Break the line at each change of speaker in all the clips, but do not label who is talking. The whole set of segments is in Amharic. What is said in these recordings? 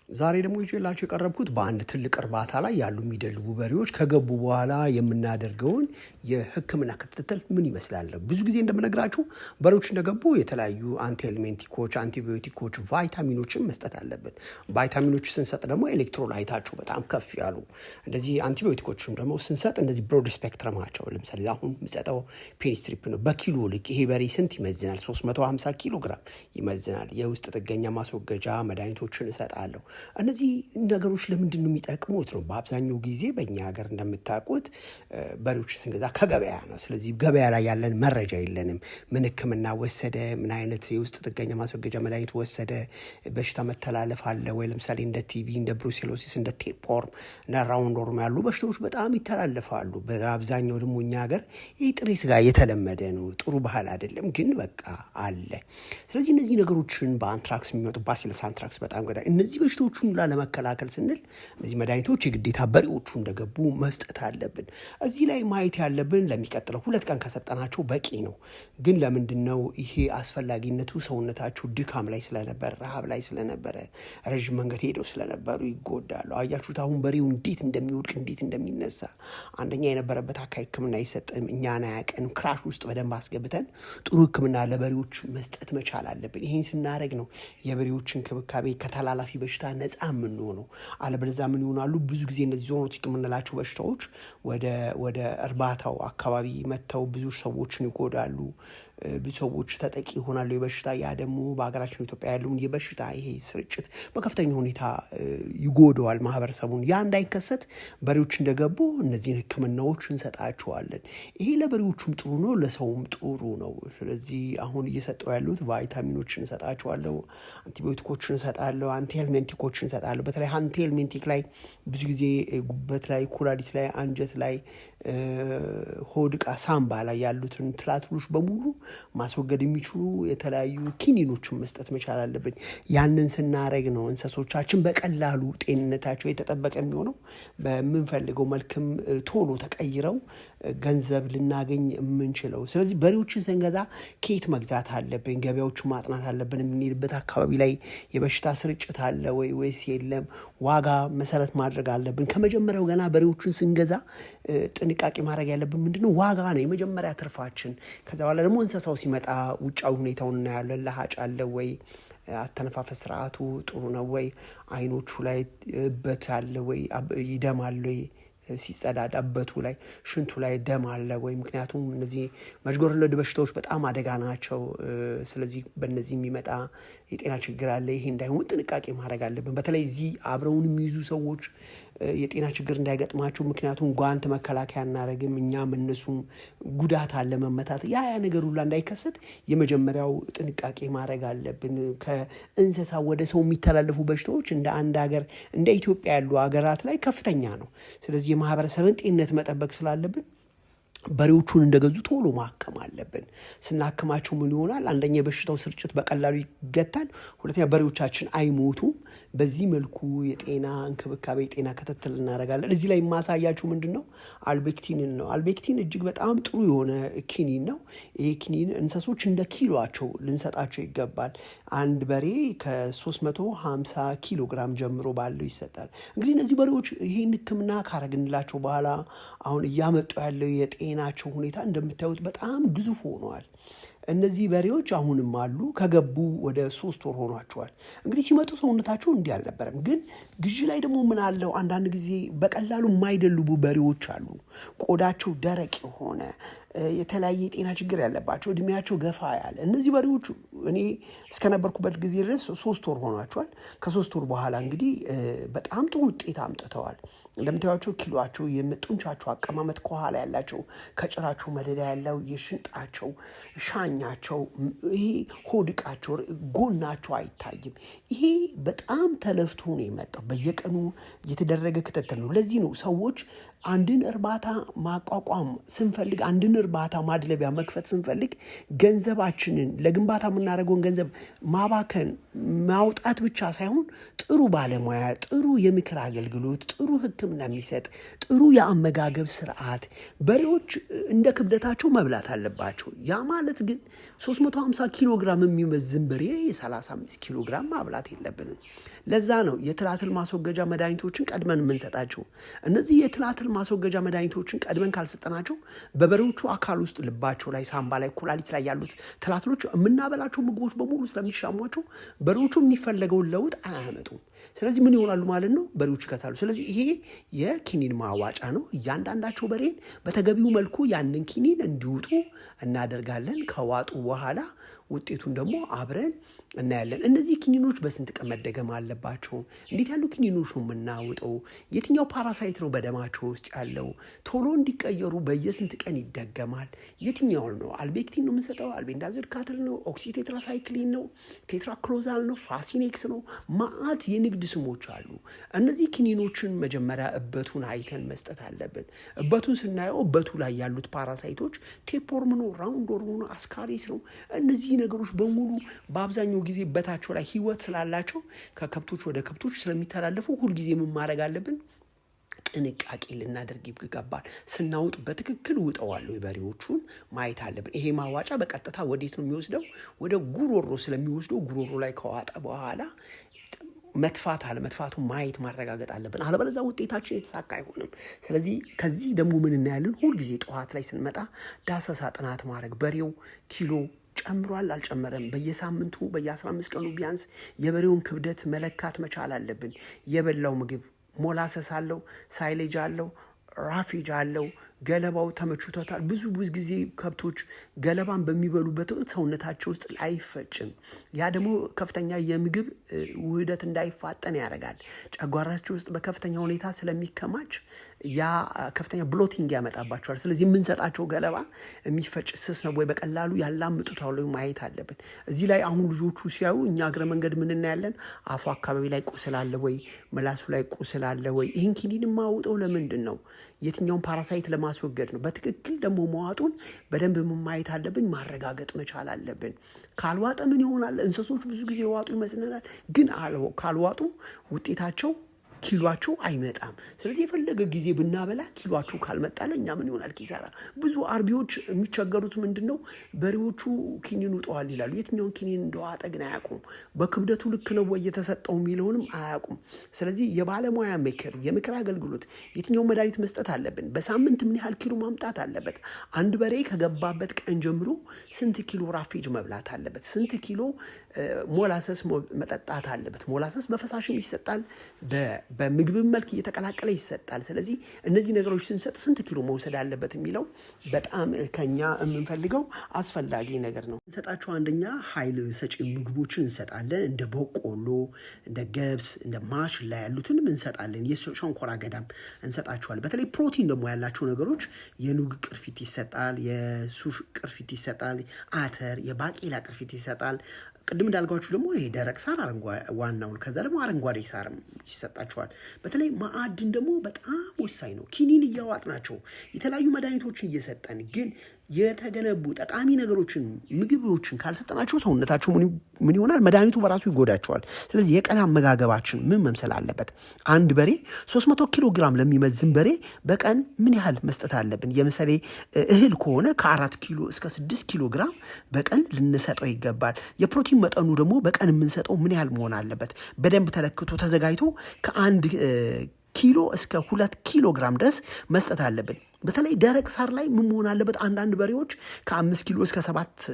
ዛሬ ደግሞ ይዤላችሁ የቀረብኩት በአንድ ትልቅ እርባታ ላይ ያሉ የሚደልቡ በሬዎች ከገቡ በኋላ የምናደርገውን የሕክምና ክትትል ምን ይመስላል። ብዙ ጊዜ እንደምነግራችሁ በሬዎች እንደገቡ የተለያዩ አንቲኤልሜንቲኮች፣ አንቲቢዮቲኮች፣ ቫይታሚኖችን መስጠት አለብን። ቫይታሚኖች ስንሰጥ ደግሞ ኤሌክትሮላይታቸው በጣም ከፍ ያሉ እንደዚህ፣ አንቲቢዮቲኮችም ደግሞ ስንሰጥ እንደዚህ ብሮድ ስፔክትረማቸው ለምሳሌ አሁን የምሰጠው ፔኒስትሪፕ ነው። በኪሎ ልክ ይሄ በሬ ስንት ይመዝናል? 350 ኪሎ ግራም ይመዝናል። የውስጥ ጥገኛ ማስወገጃ መድኃኒቶችን እሰጣለሁ። እነዚህ ነገሮች ለምንድን ነው የሚጠቅሙት ነው? በአብዛኛው ጊዜ በእኛ ሀገር እንደምታውቁት በሬዎች ስንገዛ ከገበያ ነው። ስለዚህ ገበያ ላይ ያለን መረጃ የለንም። ምን ሕክምና ወሰደ፣ ምን አይነት የውስጥ ጥገኛ ማስወገጃ መድኃኒት ወሰደ፣ በሽታ መተላለፍ አለ ወይ? ለምሳሌ እንደ ቲቪ፣ እንደ ብሩሴሎሲስ፣ እንደ ቴፕወርም እና ራውንድ ወርም ያሉ በሽታዎች በጣም ይተላለፋሉ። በአብዛኛው ደግሞ እኛ ሀገር ይህ ጥሬ ስጋ የተለመደ ነው። ጥሩ ባህል አይደለም፣ ግን በቃ አለ። ስለዚህ እነዚህ ነገሮችን በአንትራክስ የሚመጡ ባሲለስ አንትራክስ በጣም ገዳይ እነዚህ በሽታዎቹን ለመከላከል ስንል እነዚህ መድኃኒቶች የግዴታ በሬዎቹ እንደገቡ መስጠት አለብን። እዚህ ላይ ማየት ያለብን ለሚቀጥለው 2 ቀን ከሰጠናቸው በቂ ነው። ግን ለምንድን ነው ይሄ አስፈላጊነቱ? ሰውነታቸው ድካም ላይ ስለነበረ፣ ረሃብ ላይ ስለነበረ፣ ረዥም መንገድ ሄደው ስለነበሩ ይጎዳሉ። አያችሁት አሁን በሬው እንዴት እንደሚወድቅ እንዴት እንደሚነሳ። አንደኛ የነበረበት አካባቢ ሕክምና አይሰጥም፣ እኛን አያውቅንም። ክራሽ ውስጥ በደንብ አስገብተን ጥሩ ሕክምና ለበሬዎች መስጠት መቻል አለብን። ይህን ስናደርግ ነው የበሬዎች እንክብካቤ ከተላላፊ በሽታ ነፃ የምንሆነው። አለበለዚያ ምን ይሆናሉ? ብዙ ጊዜ እነዚህ ዞኖቲክ የምንላቸው በሽታዎች ወደ እርባታው አካባቢ መጥተው ብዙ ሰዎችን ይጎዳሉ። ብዙ ሰዎች ተጠቂ ይሆናሉ የበሽታ። ያ ደግሞ በሀገራችን ኢትዮጵያ ያለውን የበሽታ ይሄ ስርጭት በከፍተኛ ሁኔታ ይጎደዋል ማህበረሰቡን። ያ እንዳይከሰት በሬዎች እንደገቡ እነዚህን ሕክምናዎች እንሰጣቸዋለን። ይሄ ለበሬዎቹም ጥሩ ነው፣ ለሰውም ጥሩ ነው። ስለዚህ አሁን እየሰጠው ያሉት ቫይታሚኖችን እሰጣቸዋለሁ፣ አንቲቢዮቲኮችን እሰጣለሁ፣ አንቲሄልሜንቲኮችን እሰጣለሁ። በተለይ አንቲሄልሜንቲክ ላይ ብዙ ጊዜ ጉበት ላይ፣ ኩላሊት ላይ፣ አንጀት ላይ፣ ሆድ ዕቃ፣ ሳምባ ላይ ያሉትን ትላትሎች በሙሉ ማስወገድ የሚችሉ የተለያዩ ኪኒኖችን መስጠት መቻል አለብን። ያንን ስናረግ ነው እንስሶቻችን በቀላሉ ጤንነታቸው የተጠበቀ የሚሆነው። በምንፈልገው መልክም ቶሎ ተቀይረው ገንዘብ ልናገኝ የምንችለው። ስለዚህ በሬዎችን ስንገዛ ከየት መግዛት አለብን? ገበያዎችን ማጥናት አለብን። የምንሄድበት አካባቢ ላይ የበሽታ ስርጭት አለ ወይ ወይስ የለም? ዋጋ መሰረት ማድረግ አለብን። ከመጀመሪያው ገና በሬዎችን ስንገዛ ጥንቃቄ ማድረግ ያለብን ምንድነው? ዋጋ ነው የመጀመሪያ ትርፋችን። ከዛ በኋላ ደግሞ እንስሳው ሲመጣ ውጫዊ ሁኔታውን እናያለን። ለሀጭ አለ ወይ? አተነፋፈስ ስርዓቱ ጥሩ ነው ወይ? አይኖቹ ላይ እበት አለ ወይ? ይደማል ወይ? ሲጸዳዳ እበቱ ላይ፣ ሽንቱ ላይ ደም አለ ወይ? ምክንያቱም እነዚህ መዥገር ወለድ በሽታዎች በጣም አደጋ ናቸው። ስለዚህ በእነዚህ የሚመጣ የጤና ችግር አለ። ይሄ እንዳይሆን ጥንቃቄ ማድረግ አለብን። በተለይ እዚህ አብረውን የሚይዙ ሰዎች የጤና ችግር እንዳይገጥማቸው፣ ምክንያቱም ጓንት መከላከያ እናደረግም እኛም እነሱም ጉዳት አለ፣ መመታት፣ ያ ነገር ሁላ እንዳይከሰት የመጀመሪያው ጥንቃቄ ማድረግ አለብን። ከእንስሳ ወደ ሰው የሚተላለፉ በሽታዎች እንደ አንድ ሀገር እንደ ኢትዮጵያ ያሉ ሀገራት ላይ ከፍተኛ ነው። ስለዚህ የማህበረሰብን ጤንነት መጠበቅ ስላለብን በሬዎቹን እንደገዙ ቶሎ ማከም አለብን። ስናክማቸው ምን ይሆናል? አንደኛ የበሽታው ስርጭት በቀላሉ ይገታል። ሁለተኛ በሬዎቻችን አይሞቱም። በዚህ መልኩ የጤና እንክብካቤ፣ የጤና ክትትል እናደርጋለን። እዚህ ላይ የማሳያችሁ ምንድን ነው? አልቤክቲንን ነው። አልቤክቲን እጅግ በጣም ጥሩ የሆነ ኪኒን ነው። ይሄ ኪኒን እንስሶች እንደ ኪሎቸው ልንሰጣቸው ይገባል። አንድ በሬ ከ350 ኪሎ ግራም ጀምሮ ባለው ይሰጣል። እንግዲህ እነዚህ በሬዎች ይህን ሕክምና ካረግንላቸው በኋላ አሁን እያመጡ ያለው የጤናቸው ሁኔታ እንደምታዩት በጣም ግዙፍ ሆነዋል። እነዚህ በሬዎች አሁንም አሉ። ከገቡ ወደ 3 ወር ሆኗቸዋል። እንግዲህ ሲመጡ ሰውነታቸው እንዲህ አልነበረም። ግን ግዢ ላይ ደግሞ ምን አለው? አንዳንድ ጊዜ በቀላሉ የማይደልቡ በሬዎች አሉ። ቆዳቸው ደረቅ የሆነ የተለያየ የጤና ችግር ያለባቸው፣ እድሜያቸው ገፋ ያለ። እነዚህ በሬዎች እኔ እስከነበርኩበት ጊዜ ድረስ 3 ወር ሆኗቸዋል። ከ3 ወር በኋላ እንግዲህ በጣም ጥሩ ውጤት አምጥተዋል። እንደምታዩቸው ኪሎቸው፣ የጡንቻቸው አቀማመጥ፣ ከኋላ ያላቸው ከጭራቸው መደዳ ያለው የሽንጣቸው ሻኛቸው፣ ይሄ ሆድ ዕቃቸው፣ ጎናቸው አይታይም። ይሄ በጣም ተለፍቶ ነው የመጣው። በየቀኑ የተደረገ ክትትል ነው። ለዚህ ነው ሰዎች አንድን እርባታ ማቋቋም ስንፈልግ አንድን እርባታ ማድለቢያ መክፈት ስንፈልግ ገንዘባችንን ለግንባታ የምናደርገውን ገንዘብ ማባከን ማውጣት ብቻ ሳይሆን ጥሩ ባለሙያ፣ ጥሩ የምክር አገልግሎት፣ ጥሩ ሕክምና የሚሰጥ ጥሩ የአመጋገብ ስርዓት። በሬዎች እንደ ክብደታቸው መብላት አለባቸው። ያ ማለት ግን 350 ኪሎ ግራም የሚመዝን በሬ 35 ኪሎ ግራም ማብላት የለብንም። ለዛ ነው የትላትል ማስወገጃ መድኃኒቶችን ቀድመን የምንሰጣቸው። እነዚህ የትላትል ማስወገጃ መድኃኒቶችን ቀድመን ካልሰጠናቸው በበሬዎቹ አካል ውስጥ ልባቸው ላይ፣ ሳምባ ላይ፣ ኩላሊት ላይ ያሉት ትላትሎች የምናበላቸው ምግቦች በሙሉ ስለሚሻሟቸው በሬዎቹ የሚፈለገውን ለውጥ አያመጡም። ስለዚህ ምን ይሆናሉ ማለት ነው? በሬዎቹ ይከሳሉ። ስለዚህ ይሄ የኪኒን ማዋጫ ነው። እያንዳንዳቸው በሬን በተገቢው መልኩ ያንን ኪኒን እንዲውጡ እናደርጋለን። ከዋጡ በኋላ ውጤቱን ደግሞ አብረን እናያለን። እነዚህ ኪኒኖች በስንት ቀን መደገም አለባቸው? እንዴት ያሉ ኪኒኖች ነው የምናውጠው? የትኛው ፓራሳይት ነው በደማቸው ውስጥ ያለው? ቶሎ እንዲቀየሩ በየስንት ቀን ይደገማል? የትኛው ነው? አልቤክቲን ነው የምንሰጠው? አልቤንዳዞል ካትል ነው? ኦክሲቴትራሳይክሊን ነው? ቴትራክሎዛል ነው? ፋሲኔክስ ነው? ማአት የንግድ ስሞች አሉ። እነዚህ ኪኒኖችን መጀመሪያ እበቱን አይተን መስጠት አለብን። እበቱን ስናየው እበቱ ላይ ያሉት ፓራሳይቶች ቴፕወርም ነው፣ ራውንድ ወርም ነው፣ አስካሪስ ነው። እነዚህ ነገሮች በሙሉ በአብዛኛው ጊዜ በታቸው ላይ ህይወት ስላላቸው ከከብቶች ወደ ከብቶች ስለሚተላለፉ ሁልጊዜ ምን ማድረግ አለብን? ጥንቃቄ ልናደርግ ይገባል። ስናውጥ በትክክል ውጠዋለሁ የበሬዎቹን ማየት አለብን። ይሄ ማዋጫ በቀጥታ ወዴት ነው የሚወስደው? ወደ ጉሮሮ ስለሚወስደው ጉሮሮ ላይ ከዋጠ በኋላ መጥፋት አለመጥፋቱ ማየት ማረጋገጥ አለብን። አለበለዚያ ውጤታችን የተሳካ አይሆንም። ስለዚህ ከዚህ ደግሞ ምን እናያለን? ሁልጊዜ ጠዋት ላይ ስንመጣ ዳሰሳ ጥናት ማድረግ፣ በሬው ኪሎ ጨምሯል አልጨመረም፣ በየሳምንቱ በየ15 ቀኑ ቢያንስ የበሬውን ክብደት መለካት መቻል አለብን። የበላው ምግብ ሞላሰስ አለው፣ ሳይሌጅ አለው፣ ራፊጅ አለው፣ ገለባው ተመችቶታል። ብዙ ጊዜ ከብቶች ገለባን በሚበሉበት ወቅት ሰውነታቸው ውስጥ አይፈጭም። ያ ደግሞ ከፍተኛ የምግብ ውህደት እንዳይፋጠን ያደርጋል። ጨጓራቸው ውስጥ በከፍተኛ ሁኔታ ስለሚከማች ያ ከፍተኛ ብሎቲንግ ያመጣባቸዋል። ስለዚህ የምንሰጣቸው ገለባ የሚፈጭ ስስ ነው ወይ በቀላሉ ያላምጡታል ወይ ማየት አለብን። እዚህ ላይ አሁን ልጆቹ ሲያዩ እኛ እግረ መንገድ ምን እናያለን? አፉ አካባቢ ላይ ቁስል አለ ወይ? ምላሱ ላይ ቁስል አለ ወይ? ይህን ኪኒን ማውጠው ለምንድን ነው? የትኛውን ፓራሳይት ለማስወገድ ነው። በትክክል ደግሞ መዋጡን በደንብ ማየት አለብን፣ ማረጋገጥ መቻል አለብን። ካልዋጠ ምን ይሆናል? እንስሶች ብዙ ጊዜ ዋጡ ይመስለናል፣ ግን ካልዋጡ ውጤታቸው ኪሏቸው አይመጣም። ስለዚህ የፈለገ ጊዜ ብናበላ ኪሏቸው ካልመጣ ለእኛ ምን ይሆናል? ኪሳራ። ብዙ አርቢዎች የሚቸገሩት ምንድን ነው? በሬዎቹ ኪኒን ውጠዋል ይላሉ። የትኛውን ኪኒን እንደዋጠ ግን አያውቁም። በክብደቱ ልክ ነው ወይ የተሰጠው የሚለውንም አያውቁም። ስለዚህ የባለሙያ የምክር አገልግሎት የትኛውን መድኃኒት መስጠት አለብን፣ በሳምንት ምን ያህል ኪሎ ማምጣት አለበት፣ አንድ በሬ ከገባበት ቀን ጀምሮ ስንት ኪሎ ራፌጅ መብላት አለበት፣ ስንት ኪሎ ሞላሰስ መጠጣት አለበት። ሞላሰስ በፈሳሽም ይሰጣል፣ በምግብ መልክ እየተቀላቀለ ይሰጣል። ስለዚህ እነዚህ ነገሮች ስንሰጥ ስንት ኪሎ መውሰድ አለበት የሚለው በጣም ከኛ የምንፈልገው አስፈላጊ ነገር ነው። እንሰጣቸው አንደኛ ኃይል ሰጪ ምግቦችን እንሰጣለን። እንደ በቆሎ፣ እንደ ገብስ፣ እንደ ማሽላ ያሉትንም እንሰጣለን። የሸንኮራ አገዳም እንሰጣቸዋል። በተለይ ፕሮቲን ደግሞ ያላቸው ነገሮች የኑግ ቅርፊት ይሰጣል፣ የሱፍ ቅርፊት ይሰጣል፣ አተር፣ የባቄላ ቅርፊት ይሰጣል። ቅድም እንዳልኳችሁ ደግሞ ይሄ ደረቅ ሳር ዋናውን፣ ከዛ ደግሞ አረንጓዴ ሳር ይሰጣቸዋል። በተለይ ማዕድን ደግሞ በጣም ወሳኝ ነው። ኪኒን እያዋጥናቸው የተለያዩ መድኃኒቶችን እየሰጠን ግን የተገነቡ ጠቃሚ ነገሮችን ምግቦችን ካልሰጠናቸው ሰውነታቸው ምን ይሆናል? መድኃኒቱ በራሱ ይጎዳቸዋል። ስለዚህ የቀን አመጋገባችን ምን መምሰል አለበት? አንድ በሬ 300 ኪሎ ግራም ለሚመዝን በሬ በቀን ምን ያህል መስጠት አለብን? የምሳሌ እህል ከሆነ ከ4 ኪሎ እስከ 6 ኪሎ ግራም በቀን ልንሰጠው ይገባል። የፕሮቲን መጠኑ ደግሞ በቀን የምንሰጠው ምን ያህል መሆን አለበት? በደንብ ተለክቶ ተዘጋጅቶ ከ1 ኪሎ እስከ 2 ኪሎ ግራም ድረስ መስጠት አለብን። በተለይ ደረቅ ሳር ላይ ምን መሆን አለበት? አንዳንድ በሬዎች ከ5 ኪሎ እስከ 7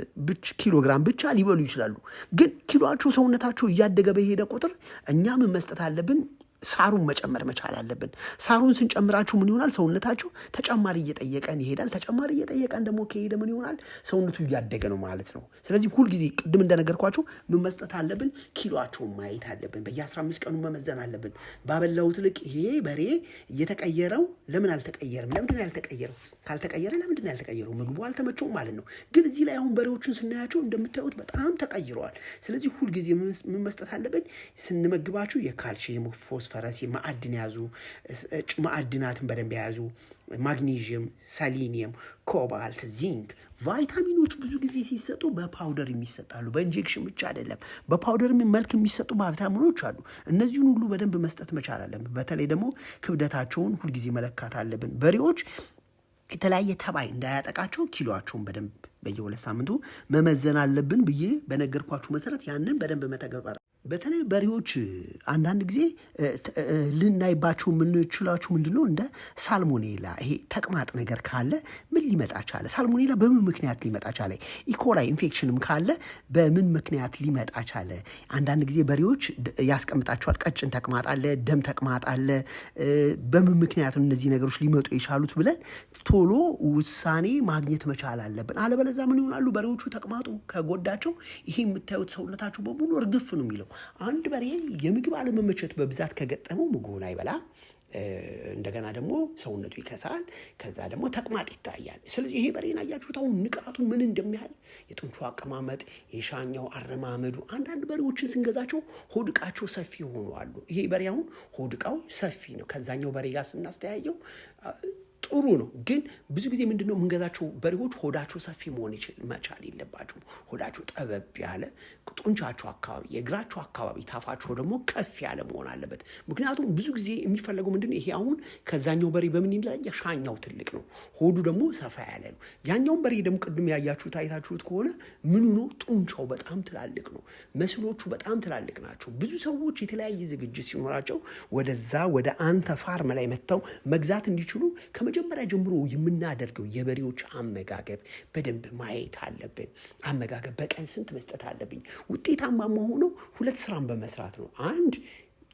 ኪሎ ግራም ብቻ ሊበሉ ይችላሉ። ግን ኪሎቸው ሰውነታቸው እያደገ በሄደ ቁጥር እኛ ምን መስጠት አለብን? ሳሩን መጨመር መቻል አለብን። ሳሩን ስንጨምራችሁ ምን ይሆናል? ሰውነታችሁ ተጨማሪ እየጠየቀን ይሄዳል። ተጨማሪ እየጠየቀን ደግሞ ከሄደ ምን ይሆናል? ሰውነቱ እያደገ ነው ማለት ነው። ስለዚህ ሁልጊዜ ቅድም እንደነገርኳችሁ ምን መስጠት አለብን? ኪሎአቸውን ማየት አለብን። በየ15 ቀኑ መመዘን አለብን። ባበላሁት ልክ ይሄ በሬ እየተቀየረው ለምን አልተቀየረም? ለምንድን ነው ያልተቀየረው? ካልተቀየረ ለምንድን ነው ያልተቀየረው? ምግቡ አልተመቸውም ማለት ነው። ግን እዚህ ላይ አሁን በሬዎችን ስናያቸው እንደምታዩት በጣም ተቀይረዋል። ስለዚህ ሁልጊዜ ምን መስጠት አለብን? ስንመግባቸው የካልሲየም ፎስፈረስ ፎስፈረስ የማዕድን ያዙ ማዕድናትን በደንብ የያዙ ማግኔዥየም፣ ሰሊኒየም፣ ኮባልት፣ ዚንክ፣ ቫይታሚኖች ብዙ ጊዜ ሲሰጡ በፓውደር የሚሰጣሉ። በኢንጀክሽን ብቻ አይደለም፣ በፓውደር መልክ የሚሰጡ ቫይታሚኖች አሉ። እነዚህን ሁሉ በደንብ መስጠት መቻል አለብን። በተለይ ደግሞ ክብደታቸውን ሁልጊዜ መለካት አለብን። በሬዎች የተለያየ ተባይ እንዳያጠቃቸው ኪሎቸውን በደንብ በየ2 ሳምንቱ መመዘን አለብን ብዬ በነገርኳችሁ መሰረት ያንን በደንብ መተግበር። በተለይ በሬዎች አንዳንድ ጊዜ ልናይባቸው የምንችላችሁ ምንድነው እንደ ሳልሞኔላ፣ ይሄ ተቅማጥ ነገር ካለ ምን ሊመጣ ቻለ? ሳልሞኔላ በምን ምክንያት ሊመጣ ቻለ? ኢኮላይ ኢንፌክሽንም ካለ በምን ምክንያት ሊመጣ ቻለ? አንዳንድ ጊዜ በሬዎች ያስቀምጣቸዋል። ቀጭን ተቅማጥ አለ፣ ደም ተቅማጥ አለ። በምን ምክንያት እነዚህ ነገሮች ሊመጡ የቻሉት ብለን ቶሎ ውሳኔ ማግኘት መቻል አለብን። አለበለዚያ ምን ይሆናሉ? በሬዎቹ ተቅማጡ ከጎዳቸው ይሄ የምታዩት ሰውነታቸው በሙሉ እርግፍ ነው የሚለው። አንድ በሬ የምግብ አለመመቸት በብዛት ከገጠመው ምግቡን አይበላ፣ እንደገና ደግሞ ሰውነቱ ይከሳል፣ ከዛ ደግሞ ተቅማጥ ይታያል። ስለዚህ ይሄ በሬን አያችሁት አሁን ንቃቱ ምን እንደሚያህል፣ የጡንቹ አቀማመጥ፣ የሻኛው አረማመዱ። አንዳንድ በሬዎችን ስንገዛቸው ሆድቃቸው ሰፊ ሆኑ አሉ። ይሄ በሬ አሁን ሆድቃው ሰፊ ነው። ከዛኛው በሬ ጋር ስናስተያየው ጥሩ ነው። ግን ብዙ ጊዜ ምንድነው የምንገዛቸው በሬዎች ሆዳቸው ሰፊ መሆን መቻል የለባቸውም። ሆዳቸው ጠበብ ያለ፣ ጡንቻቸው አካባቢ፣ የእግራቸው አካባቢ፣ ታፋቸው ደግሞ ከፍ ያለ መሆን አለበት። ምክንያቱም ብዙ ጊዜ የሚፈለገው ምንድነው ይሄ አሁን ከዛኛው በሬ በምን ይለያል? ሻኛው ትልቅ ነው፣ ሆዱ ደግሞ ሰፋ ያለ ነው። ያኛውን በሬ ደግሞ ቅድም ያያችሁት አይታችሁት ከሆነ ምኑ ነው? ጡንቻው በጣም ትላልቅ ነው፣ መስሎቹ በጣም ትላልቅ ናቸው። ብዙ ሰዎች የተለያየ ዝግጅት ሲኖራቸው ወደዛ ወደ አንተ ፋርም ላይ መጥተው መግዛት እንዲችሉ ከመጀመሪያ ጀምሮ የምናደርገው የበሬዎች አመጋገብ በደንብ ማየት አለብን። አመጋገብ በቀን ስንት መስጠት አለብኝ? ውጤታማ መሆነው 2 ስራን በመስራት ነው። አንድ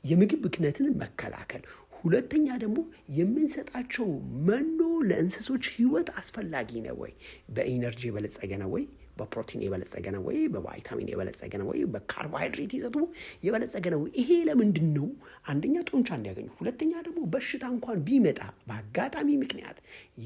የምግብ ብክነትን መከላከል፣ ሁለተኛ ደግሞ የምንሰጣቸው መኖ ለእንስሶች ህይወት አስፈላጊ ነው ወይ? በኢነርጂ የበለጸገ ነው ወይ? በፕሮቲን የበለጸገ ነው ወይ? በቫይታሚን የበለጸገ ነው ወይ? በካርቦሃይድሬት ይዘቱ የበለጸገ ነው ወይ? ይሄ ለምንድን ነው? አንደኛ ጡንቻ እንዲያገኙ፣ ሁለተኛ ደግሞ በሽታ እንኳን ቢመጣ በአጋጣሚ ምክንያት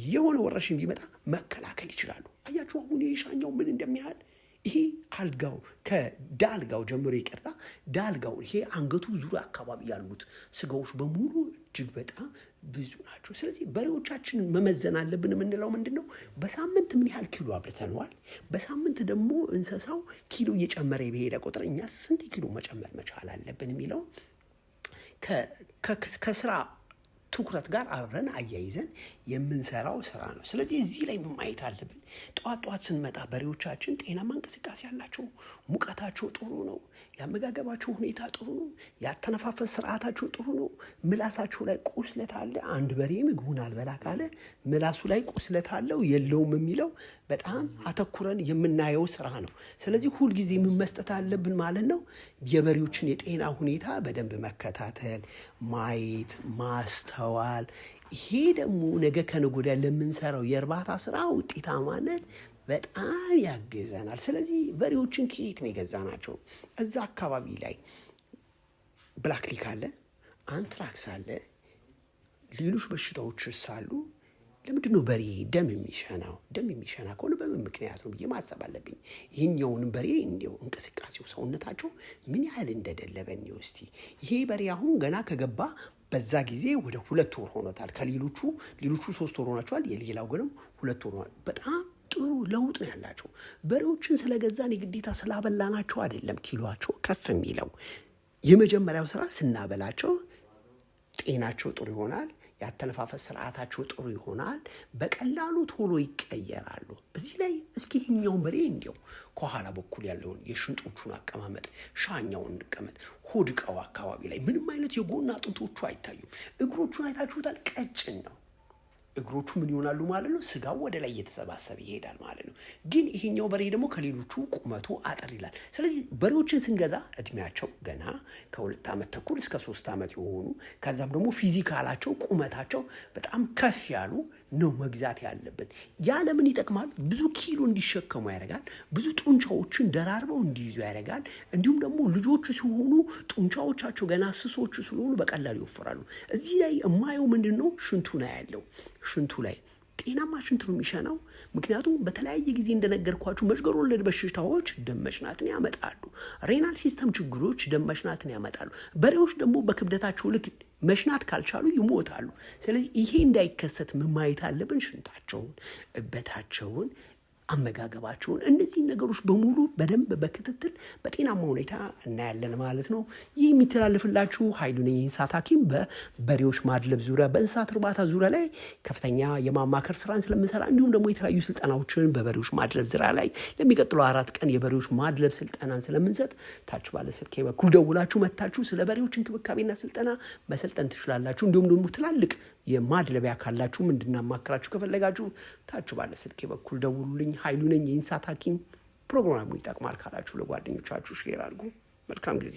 የሆነ ወረርሽኝ ቢመጣ መከላከል ይችላሉ። አያችሁ አሁን የሻኛው ምን እንደሚያህል። ይሄ አልጋው ከዳልጋው ጀምሮ ይቀርታ ዳልጋው ይሄ አንገቱ ዙሪያ አካባቢ ያሉት ስጋዎች በሙሉ እጅግ በጣም ብዙ ናቸው። ስለዚህ በሬዎቻችንን መመዘን አለብን። የምንለው ምንድን ነው? በሳምንት ምን ያህል ኪሎ አብርተነዋል? በሳምንት ደግሞ እንስሳው ኪሎ እየጨመረ በሄደ ቁጥር እኛ ስንት ኪሎ መጨመር መቻል አለብን የሚለው ከስራ ትኩረት ጋር አብረን አያይዘን የምንሰራው ስራ ነው። ስለዚህ እዚህ ላይ ማየት አለብን። ጠዋት ስንመጣ በሬዎቻችን ጤናማ እንቅስቃሴ ያላቸው፣ ሙቀታቸው ጥሩ ነው፣ ያመጋገባቸው ሁኔታ ጥሩ ነው፣ ያተነፋፈስ ስርዓታቸው ጥሩ ነው፣ ምላሳቸው ላይ ቁስለት አለ። አንድ በሬ ምግቡን አልበላ ካለ ምላሱ ላይ ቁስለት አለው የለውም የሚለው በጣም አተኩረን የምናየው ስራ ነው። ስለዚህ ሁልጊዜ ምን መስጠት አለብን ማለት ነው? የበሬዎችን የጤና ሁኔታ በደንብ መከታተል፣ ማየት፣ ማስተዋል። ይሄ ደግሞ ነገ ከነገ ወዲያ ለምንሰራው የእርባታ ስራ ውጤታማነት በጣም ያግዘናል። ስለዚህ በሬዎችን ከየት ነው የገዛናቸው? እዛ አካባቢ ላይ ብላክ ሊክ አለ፣ አንትራክስ አለ፣ ሌሎች በሽታዎች ሳሉ ለምንድን ነው በሬ ደም የሚሸናው? ደም የሚሸና ከሆነ በምን ምክንያት ነው ብዬ ማሰብ አለብኝ። ይህኛውንም በሬ እንዲው እንቅስቃሴው ሰውነታቸው ምን ያህል እንደደለበ ነው እስቲ። ይሄ በሬ አሁን ገና ከገባ በዛ ጊዜ ወደ 2 ወር ሆኖታል። ከሌሎቹ 3 ወር ሆናቸዋል። የሌላው ግንም 2 ወር ሆኗል። በጣም ጥሩ ለውጥ ነው ያላቸው። በሬዎችን ስለገዛን የግዴታ ስላበላናቸው አይደለም ኪሎአቸው ከፍ የሚለው። የመጀመሪያው ስራ ስናበላቸው ጤናቸው ጥሩ ይሆናል፣ ያተነፋፈስ ስርዓታቸው ጥሩ ይሆናል፣ በቀላሉ ቶሎ ይቀየራሉ። እዚህ ላይ እስኪ ይህኛውን በሬ እንዲያው ከኋላ በኩል ያለውን የሽንጦቹን አቀማመጥ፣ ሻኛውን እንቀመጥ። ሆድቃው አካባቢ ላይ ምንም አይነት የጎን አጥንቶቹ አይታዩም። እግሮቹን አይታችሁታል? ቀጭን ነው። እግሮቹ ምን ይሆናሉ ማለት ነው? ስጋው ወደ ላይ እየተሰባሰበ ይሄዳል ማለት ነው። ግን ይሄኛው በሬ ደግሞ ከሌሎቹ ቁመቱ አጠር ይላል። ስለዚህ በሬዎችን ስንገዛ እድሜያቸው ገና ከ2 ዓመት ተኩል እስከ 3 ዓመት የሆኑ ከዛም ደግሞ ፊዚካላቸው ቁመታቸው በጣም ከፍ ያሉ ነው መግዛት ያለብን። ያ ለምን ይጠቅማል? ብዙ ኪሎ እንዲሸከሙ ያደርጋል። ብዙ ጡንቻዎችን ደራርበው እንዲይዙ ያደርጋል። እንዲሁም ደግሞ ልጆቹ ሲሆኑ ጡንቻዎቻቸው ገና ስሶቹ ስለሆኑ በቀላሉ ይወፍራሉ። እዚህ ላይ የማየው ምንድን ነው? ሽንቱ ነው ያለው። ሽንቱ ላይ ጤናማ ሽንት ነው የሚሸናው። ምክንያቱም በተለያየ ጊዜ እንደነገርኳችሁ መዥገር ወለድ በሽታዎች ደም መሽናትን ያመጣሉ። ሬናል ሲስተም ችግሮች ደም መሽናትን ያመጣሉ። በሬዎች ደግሞ በክብደታቸው ልክ መሽናት ካልቻሉ ይሞታሉ። ስለዚህ ይሄ እንዳይከሰት ምን ማየት አለብን? ሽንታቸውን፣ እበታቸውን፣ አመጋገባቸውን፣ እነዚህ ነገሮች በሙሉ በደንብ በክትትል በጤናማ ሁኔታ እናያለን ማለት ነው። ይህ የሚተላለፍላችሁ ኃይሉ ነኝ የእንስሳት ሐኪም በበሬዎች ማድለብ ዙሪያ በእንስሳት እርባታ ዙሪያ ላይ ከፍተኛ የማማከር ስራን ስለምሰራ እንዲሁም ደግሞ የተለያዩ ስልጠናዎችን በበሬዎች ማድለብ ዙሪያ ላይ ለሚቀጥለው 4 ቀን የበሬዎች ማድለብ ስልጠናን ስለምንሰጥ ታች ባለ ስልኬ በኩል ደውላችሁ መታችሁ ስለ በሬዎች እንክብካቤና ስልጠና መሰልጠን ትችላላችሁ። እንዲሁም ደግሞ ትላልቅ የማድለቢያ ካላችሁ እንድናማክራችሁ ከፈለጋችሁ ታች ባለ ስልኬ በኩል ደውሉልኝ። ኃይሉ ነኝ የእንስሳት ሐኪም። ፕሮግራሙ ይጠቅማል ካላችሁ ለጓደኞቻችሁ ሼር አድርጉ። መልካም ጊዜ